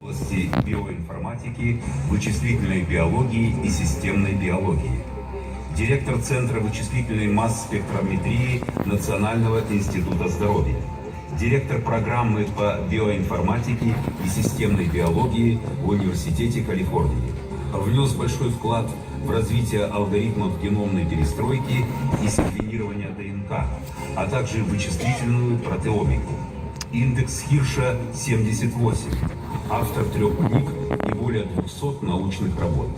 В области биоинформатики, вычислительной биологии и системной биологии. Директор Центра вычислительной масс-спектрометрии Национального института здоровья. Директор программы по биоинформатике и системной биологии в Университете Калифорнии. Внес большой вклад в развитие алгоритмов геномной перестройки и секвенирования ДНК, а также вычислительную протеомику. Индекс Хирша 78. Автор 3 книг и более 200 научных работ.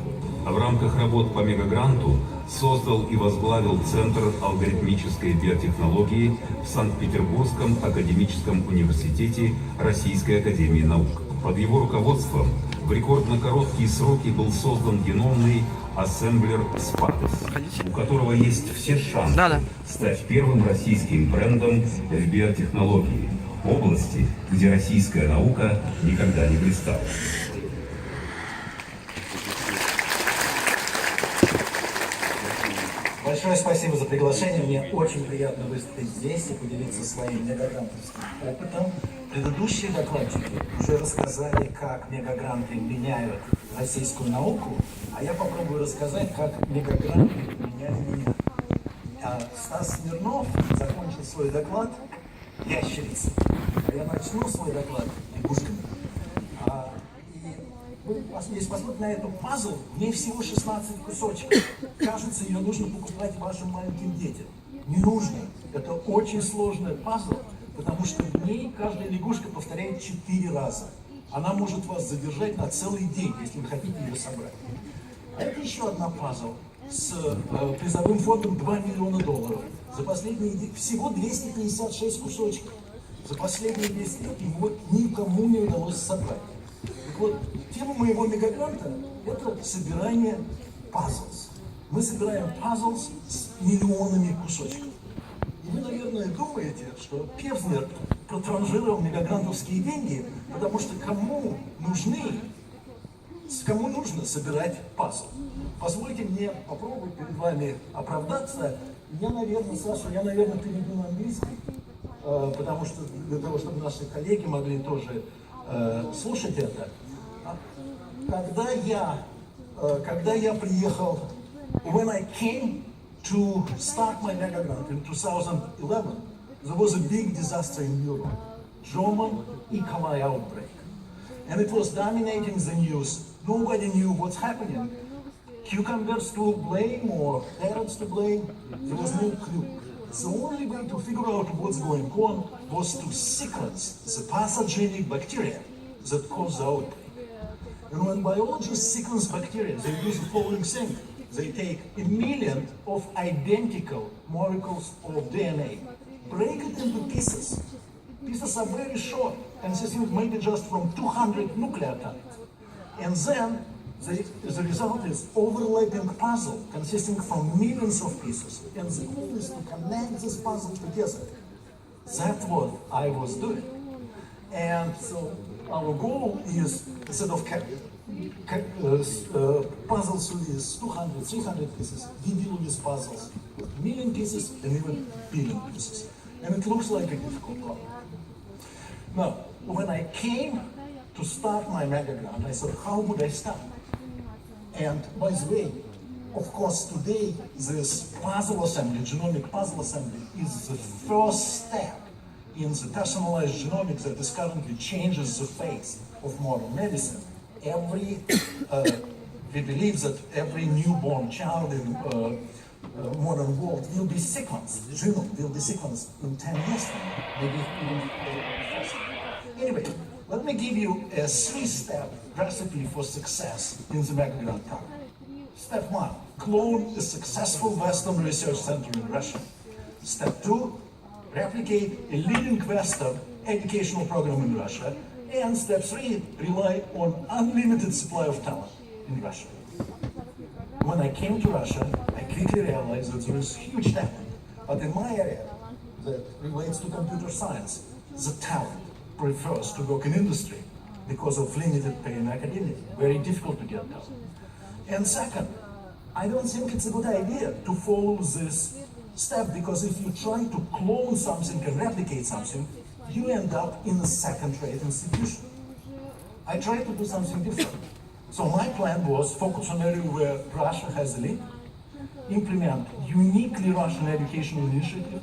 В рамках работ по мегагранту создал и возглавил Центр алгоритмической биотехнологии в Санкт-Петербургском академическом университете Российской академии наук. Под его руководством в рекордно короткие сроки был создан геномный ассемблер SPADIS, у которого есть все шансы стать первым российским брендом в биотехнологии, области, где российская наука никогда не блистала. Большое спасибо за приглашение. Мне очень приятно выступить здесь и поделиться своим мегагрантовским опытом. Предыдущие докладчики уже рассказали, как мегагранты меняют российскую науку, а я попробую рассказать, как мегагранты меняют меня. Стас Смирнов закончил свой доклад ящерицей, а я начну свой доклад лягушками. Если посмотреть на эту пазл, в ней всего 16 кусочков. Кажется, ее нужно покупать вашим маленьким детям. Не нужно. Это очень сложный пазл, потому что в ней каждая лягушка повторяет 4 раза. Она может вас задержать на целый день, если вы хотите ее собрать. А это еще одна пазл с призовым фондом $2 миллиона. За последние всего 256 кусочков. За последние 10 лет его никому не удалось собрать. Так вот, тема моего мегагранта – это собирание пазлс. Мы собираем пазлс с миллионами кусочков. И вы, наверное, думаете, что Певзнер протранжировал мегагрантовские деньги, потому что кому нужно собирать пазл? Позвольте мне попробовать перед вами оправдаться. Я, наверное, перейду на английский, потому что для того, чтобы наши коллеги могли тоже слушать это. Когда я приехал, when I came to start my mega-grant in 2011, there was a big disaster in Europe, German E. coli outbreak. And it was dominating the news. Nobody knew what's happening. Cucumbers to blame or carrots to blame, there was no clue. The only way to figure out what's going on was to sequence the pathogenic bacteria that cause the outbreak. And when biologists sequence bacteria, they use the following thing. They take 1 million of identical molecules of DNA, break it into pieces. Pieces are very short, consisting maybe just from 200 nucleotides. And then the result is overlapping puzzle consisting from millions of pieces. And the goal is to connect this puzzle together. That's what I was doing. And so our goal is, instead of puzzles with 200, 300 pieces, we deal with puzzles with 1 million pieces and even billion pieces. And it looks like a difficult problem. Now, when I came to start my mega-grant, I thought, how would I start? And by the way, of course, today, this puzzle assembly, genomic puzzle assembly, is the first step in the personalized genomics that is currently changes the face of modern medicine. We believe that every newborn child in modern world will be sequenced, the genome will be sequenced in 10 years from now, maybe even faster. Anyway, let me give you a 3-step recipe for success in the mega-grant program. Step 1, clone a successful Western research center in Russia. Step 2, replicate a leading Western educational program in Russia. And step 3, rely on unlimited supply of talent in Russia. When I came to Russia, I quickly realized that there is huge talent. But in my area, that relates to computer science, the talent prefers to work in industry because of limited pay in academia. Very difficult to get talent. And second, I don't think it's a good idea to follow this step, because if you try to clone something and replicate something, you end up in a second-rate institution. I tried to do something different. So my plan was focus on area where Russia has a lead, implement uniquely Russian educational initiative,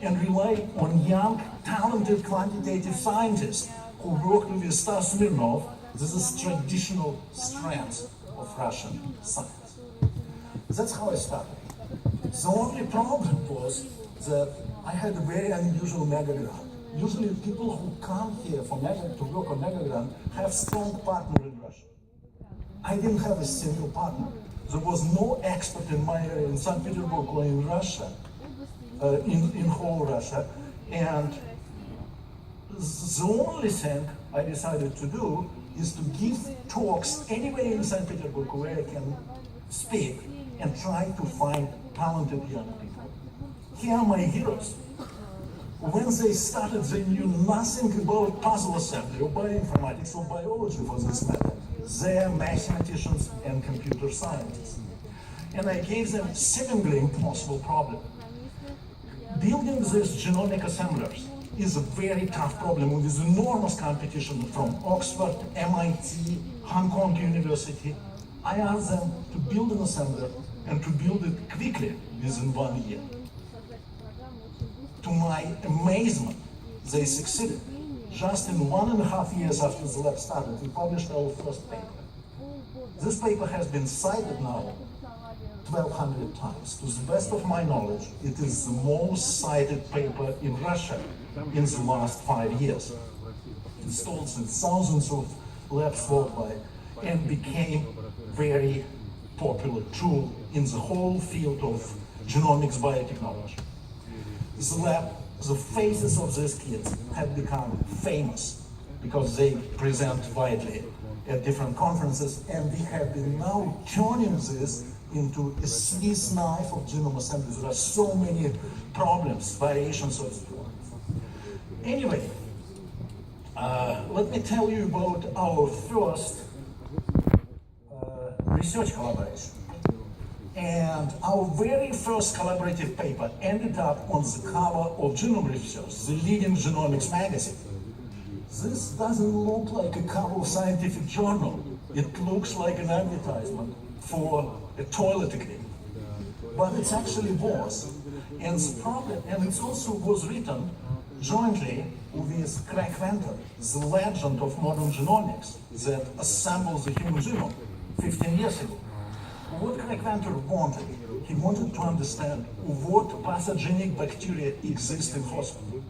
and rely on young, talented, quantitative scientists who worked with Stas Smirnov. This is traditional strength of Russian science. That's how I started. The only problem was that I had a very unusual mega grant. Usually people who come here for to work on mega grant have strong partner in Russia. I didn't have a single partner. There was no expert in my area in St. Petersburg or in Russia, in whole Russia. And the only thing I decided to do is to give talks anywhere in St. Petersburg where I can speak and try to find talented young people. Here are my heroes. When they started, they knew nothing about puzzle assembly or bioinformatics or biology for this matter. They are mathematicians and computer scientists. And I gave them seemingly impossible problem. Building these genomic assemblers is a very tough problem with enormous competition from Oxford, MIT, Hong Kong University. I asked them to build an assembler and to build it quickly within 1 year. To my amazement, they succeeded. Just in 1.5 years after the lab started, we published our first paper. This paper has been cited now 1,200 times. To the best of my knowledge, it is the most cited paper in Russia in the last 5 years. Installed in thousands of labs worldwide and became very popular tool in the whole field of genomics biotechnology. The lab, the faces of these kids have become famous because they present widely at different conferences, and we have been now turning this into a Swiss knife of genome assembly. There are so many problems, variations of it. Anyway, let me tell you about our first research collaboration. And our very first collaborative paper ended up on the cover of Genome Research, the leading genomics magazine. This doesn't look like a cover of scientific journal. It looks like an advertisement for a toilet cleaner. But it actually was. And the problem, and it also was written jointly with Craig Venter, the legend of modern genomics that assembled the human genome 15 years ago. What Craig Venter wanted, he wanted to understand what pathogenic bacteria exist in hospitals.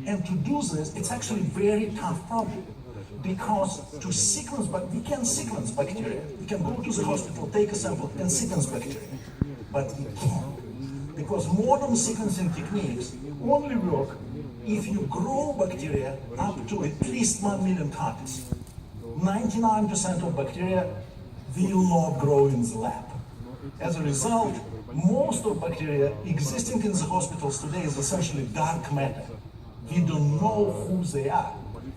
And to do this, it's actually a very tough problem. Because to sequence, but we can sequence bacteria. We can go to the hospital, take a sample, and sequence bacteria. But we can't. Because modern sequencing techniques only work if you grow bacteria up to at least 1 million copies. 99% of bacteria will not grow in the lab. As a result, most of bacteria existing in the hospitals today is essentially dark matter. We don't know who they are,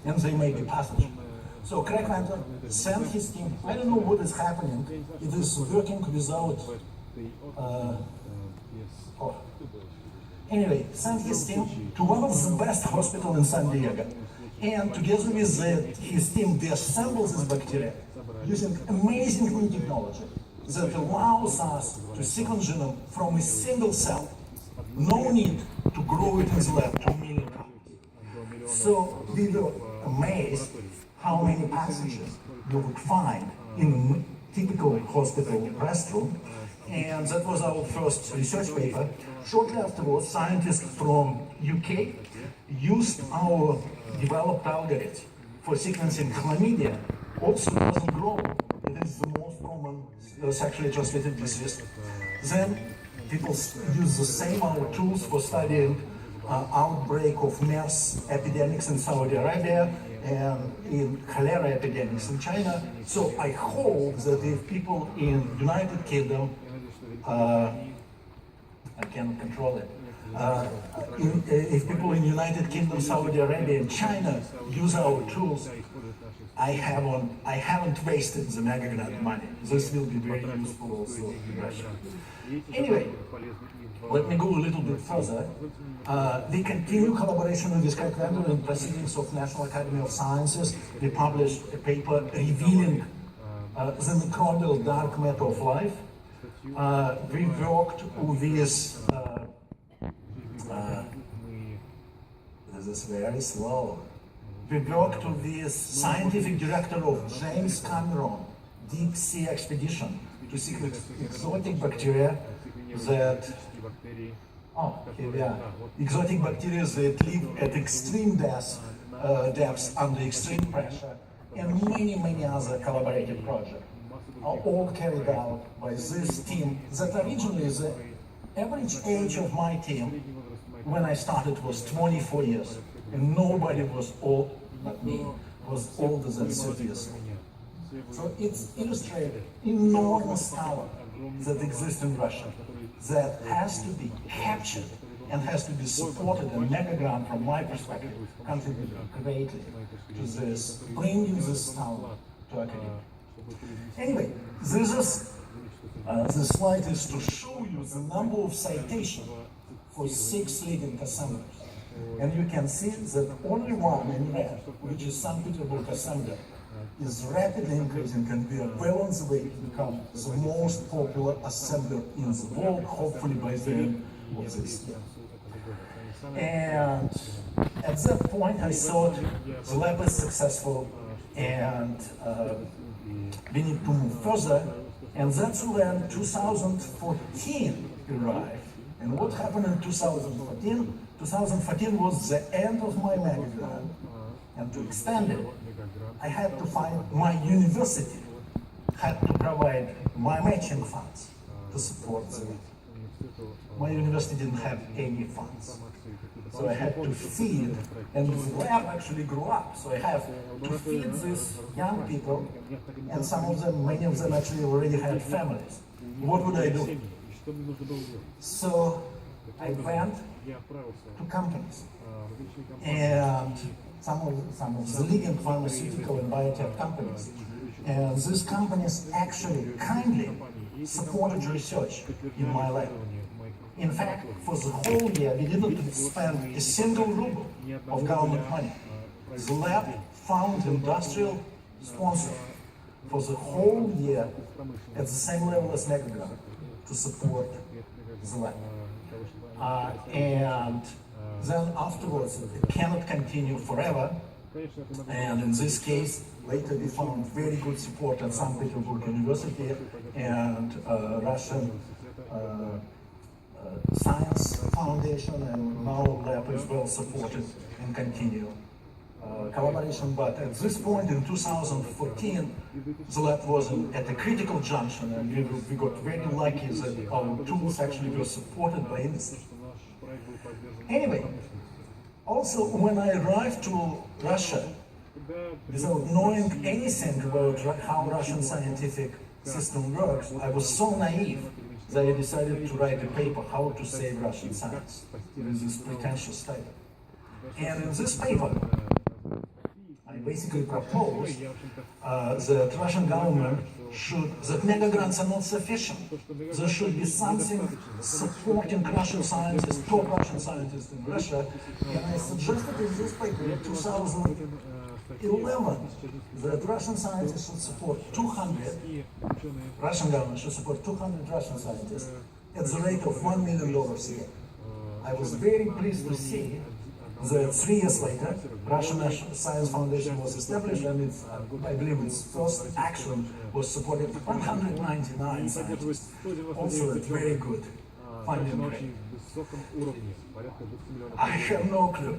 and they may be pathogen. So Craig Venter sent his team. I don't know what is happening. It is working without. Anyway, sent his team to one of the best hospitals in San Diego, and together with his team, they assembled this bacteria using amazing new technology that allows us to sequence genome from a single cell. No need to grow it in the lab to 1 million copies. So we were amazed how many passages you would find in a typical hospital restroom. And that was our first research paper. Shortly afterwards, scientists from UK used our developed algorithm for sequencing chlamydia. Also doesn't grow. It is the most common sexually transmitted disease. Then people use the same our tools for studying outbreak of MERS epidemics in Saudi Arabia and in cholera epidemics in China. So I hope that if people in United Kingdom, I cannot control it. If people in United Kingdom, Saudi Arabia, and China use our tools, I haven't wasted the mega grant money. This will be very useful also in Russia. Anyway, let me go a little bit further. We continue collaboration with this vendor in proceedings of National Academy of Sciences. We published a paper revealing the microbial dark matter of life. We worked with this is very slow. We worked with scientific director of James Cameron deep sea expedition to seek exotic bacteria that exotic bacteria that live at extreme depths under extreme pressure, and many other collaborative projects are all carried out by this team that originally the average age of my team when I started was 24 years, and nobody was old, not me, was older than 30 years old. So it's illustrated enormous talent that exists in Russia that has to be captured and has to be supported, and mega grant from my perspective contributed greatly to this, bringing this talent to academia. Anyway, this is the slide is to show you the number of citations for 6 leading assemblies. And you can see that only one in red, which is St. Petersburg Assembly, is rapidly increasing, and we are well on the way to become the most popular assembly in the world, hopefully by the end of this year. And at that point I thought the lab is successful and we need to move further, and that's when 2014 arrived. And what happened in 2014? 2014 was the end of my mega grant, and to extend it, I had to find my university had to provide my matching funds to support them. My university didn't have any funds, so I had to feed, and the lab actually grew up, so I have to feed these young people, and some of them, many of them actually already had families. What would I do? So I went to companies, and some of the leading pharmaceutical and biotech companies, and these companies actually kindly supported research in my lab. In fact, for the whole year, we didn't spend a single ruble of government money. The lab found industrial sponsor for the whole year at the same level as mega grant to support the lab. And then afterwards, it cannot continue forever. And in this case, later we found very good support at St. Petersburg University and Russian Science Foundation, and now lab is well supported and continue collaboration. But at this point in 2014, the lab was at a critical junction, and we got very lucky that our tools actually were supported by industry. Anyway, also when I arrived to Russia, without knowing anything about how Russian scientific system works, I was so naive that I decided to write a paper, How to Save Russian Science, with this pretentious title. And in this paper, I basically proposed that Russian government that mega grants are not sufficient. There should be something supporting Russian scientists, top Russian scientists in Russia. And I suggested in this paper in 2011 that Russian scientists should support 200, Russian government should support 200 Russian scientists at the rate of $1 million a year. I was very pleased to see that 3 years later, Russian National Science Foundation was established, and it's, I believe its first action was supported 199 scientists, also at very good funding rate. I have no clue.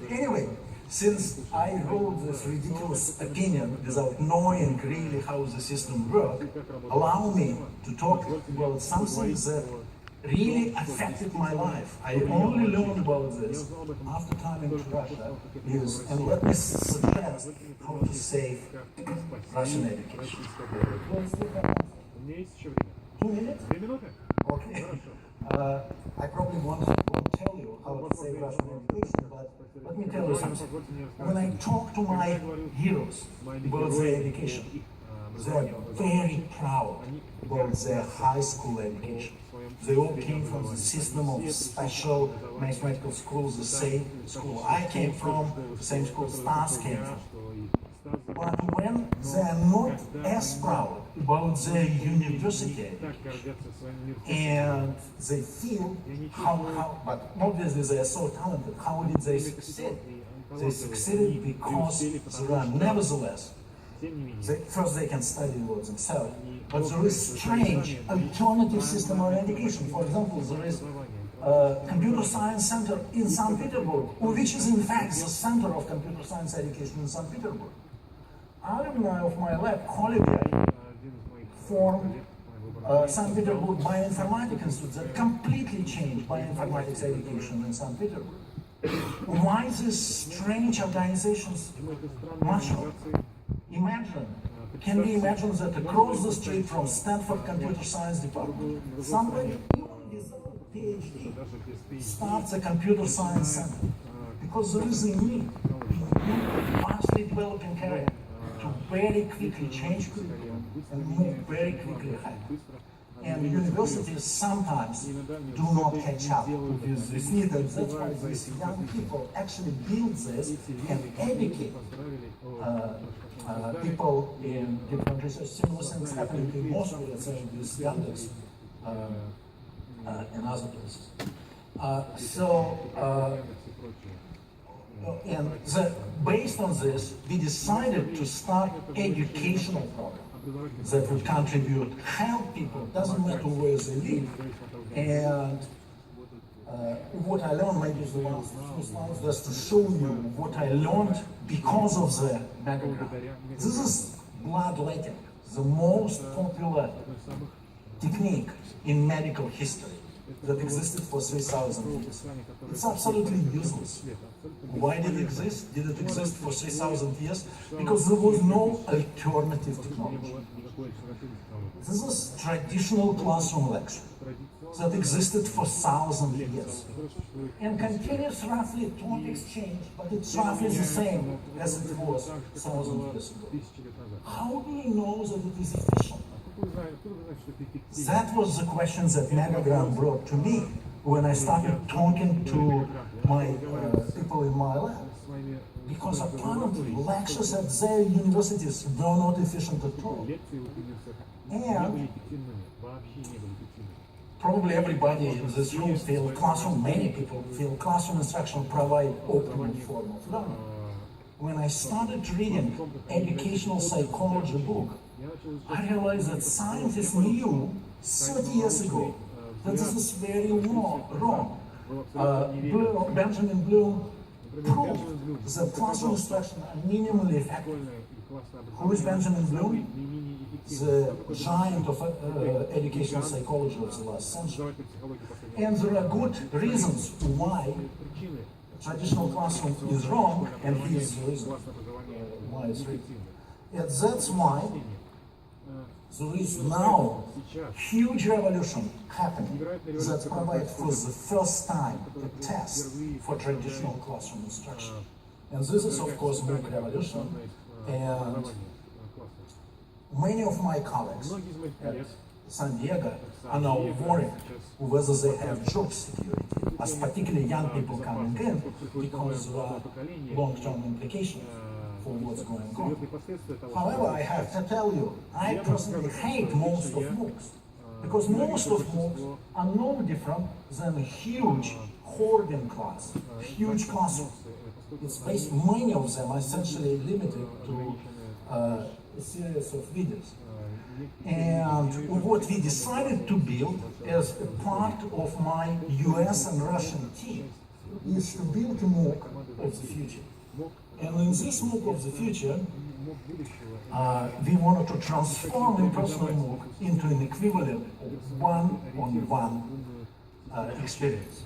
Anyway, since I wrote this ridiculous opinion without knowing really how the system works, allow me to talk about something that really affected my life. I only learned about this after coming to Russia, and let me suggest how to save Russian education. 2 minutes? Okay. I probably won't tell you how to save Russian education, but let me tell you something. When I talk to my heroes about their education, they're very proud about their high school education. They all came from the system of special mathematical schools, the same school I came from, the same school Stas came from. But when they are not as proud about their university education, and they feel but obviously they are so talented, how did they succeed? They succeeded because there are nevertheless, first they can study about themselves, but there is strange alternative system of education. For example, there is a computer science center in St. Petersburg, which is in fact the center of computer science education in St. Petersburg. Alumni of my lab, colleagues, formed St. Petersburg Bioinformatica Institute that completely changed bioinformatics education in St. Petersburg. Why these strange organizations mature? Can we imagine that across the street from Stanford Computer Science Department, somebody even without PhD starts a computer science center? Because there is a need in vastly developing area to very quickly change curriculum and move very quickly ahead. And universities sometimes do not catch up with this need, and that's why these young people actually build this and educate people in different research. Similar things happening in Moscow, let's say, with Yandex and other places. Based on this, we decided to start educational program that would contribute, help people, doesn't matter where they live. And what I learned, maybe is the last few slides, just to show you what I learned because of the background. This is bloodletting, the most popular technique in medical history that existed for 3,000 years. It's absolutely useless. Why did it exist? Did it exist for 3,000 years? Because there was no alternative technology. This is traditional classroom lecture that existed for 1,000 years and continues roughly, topics change, but it's roughly the same as it was 1,000 years ago. How do we know that it is efficient? That was the question that Megagram brought to me when I started talking to my people in my lab. Because apparently lectures at their universities were not efficient at all. And probably everybody in this room feel classroom, many people feel classroom instruction provide optimal form of learning. When I started reading educational psychology book, I realized that scientists knew 30 years ago that this is very wrong. Benjamin Bloom proved that classroom instruction are minimally effective. Who is Benjamin Bloom? The giant of educational psychology of the last century. And there are good reasons why traditional classroom is wrong, and here's the reason why it's right. And that's why there is now huge revolution happening that provides for the first time a test for traditional classroom instruction. And this is of course MOOC revolution, and many of my colleagues at San Diego are now worried whether they have job security, as particularly young people coming in, because there are long-term implications for what's going on. However, I have to tell you, I personally hate most of MOOCs, because most of MOOCs are no different than a huge hoarding class, huge classroom. It's basically, many of them are essentially limited to a series of videos. And what we decided to build as a part of my US and Russian team is to build a MOOC of the future. And in this MOOC of the future, we wanted to transform impersonal MOOC into an equivalent of one-on-one experience.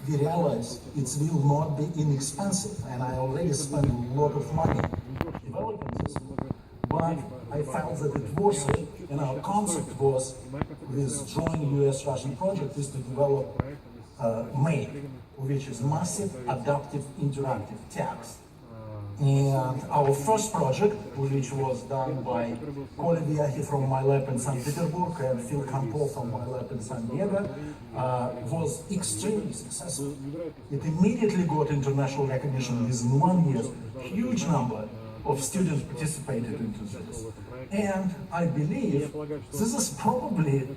We realized it will not be inexpensive, and I already spent a lot of money developing this MOOC, but I felt that it was it, and our concept was this joint US-Russian project is to develop MAIN, which is Massive Adaptive Interactive Text. And our first project, which was done by Koля Viahi from my lab in St. Petersburg and Phil Campbell from my lab in San Diego, was extremely successful. It immediately got international recognition within 1 year. Huge number of students participated into this. And I believe this is probably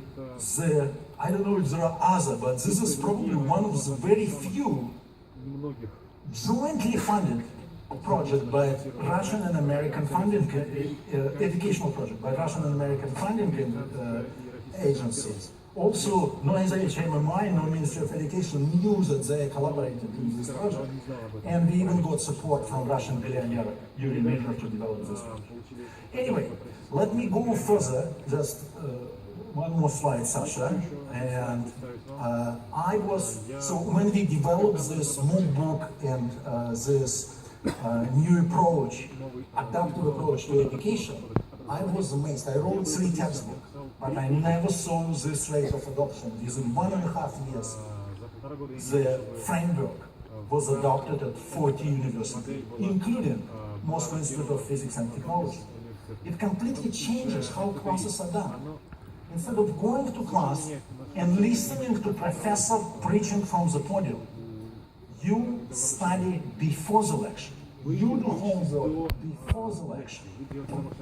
the, I don't know if there are other, but this is probably one of the very few jointly funded project by Russian and American funding, educational project by Russian and American funding agencies. Also, no NIH, no Ministry of Education knew that they collaborated in this project, and we even got support from Russian billionaire Yuri Medvedev to develop this project. Anyway, let me go further, just one more slide, Sasha. And so when we developed this MOOC book and this new approach, adaptive approach to education, I was amazed. I wrote 3 textbooks, but I never saw this rate of adoption. Within 1.5 years, the framework was adopted at 40 universities, including Moscow Institute of Physics and Technology. It completely changes how classes are done. Instead of going to class and listening to professor preaching from the podium, you study before the lecture. You do homework before the lecture.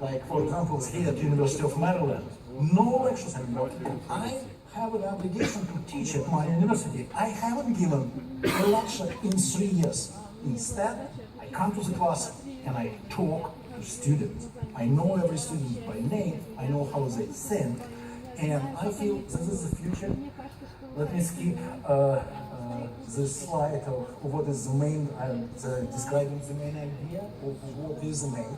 Like, for example, here at the University of Maryland, no lectures anymore. I have an obligation to teach at my university. I haven't given a lecture in 3 years. Instead, I come to the class and I talk to students. I know every student by name. I know how they think. And I feel this is the future. Let me skip this slide of what is the main, describing the main idea of what is the main.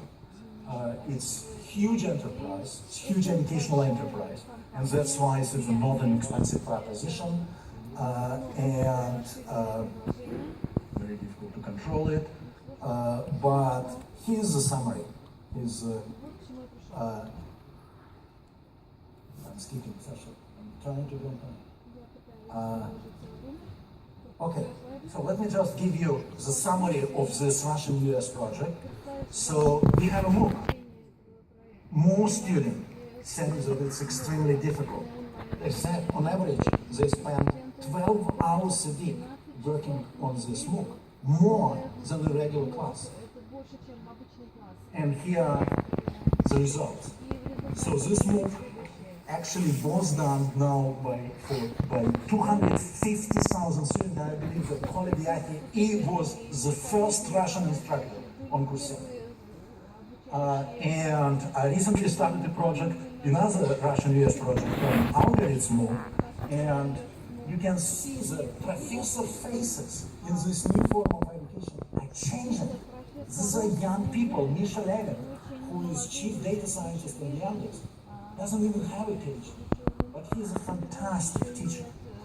It's huge enterprise, it's huge educational enterprise, and that's why it's not an expensive proposition, and very difficult to control it. But here's the summary. I'm skipping, Sasha. I'm trying to jump on. Okay, so let me just give you the summary of this Russian-US project. So we have a MOOC. Most students say that it's extremely difficult. They said on average they spend 12 hours a week working on this MOOC, more than the regular class. And here are the results. So this MOOC actually was done now by 250,000 students. I believe that Koля Viahi was the first Russian instructor on Coursera. And I recently started a project, another Russian-US project on algorithm MOOC, and you can see the professor faces in this new form of education are changing. These are young people. Misha Levin, who is chief data scientist in Yandex, doesn't even have a PhD, but he's a fantastic teacher.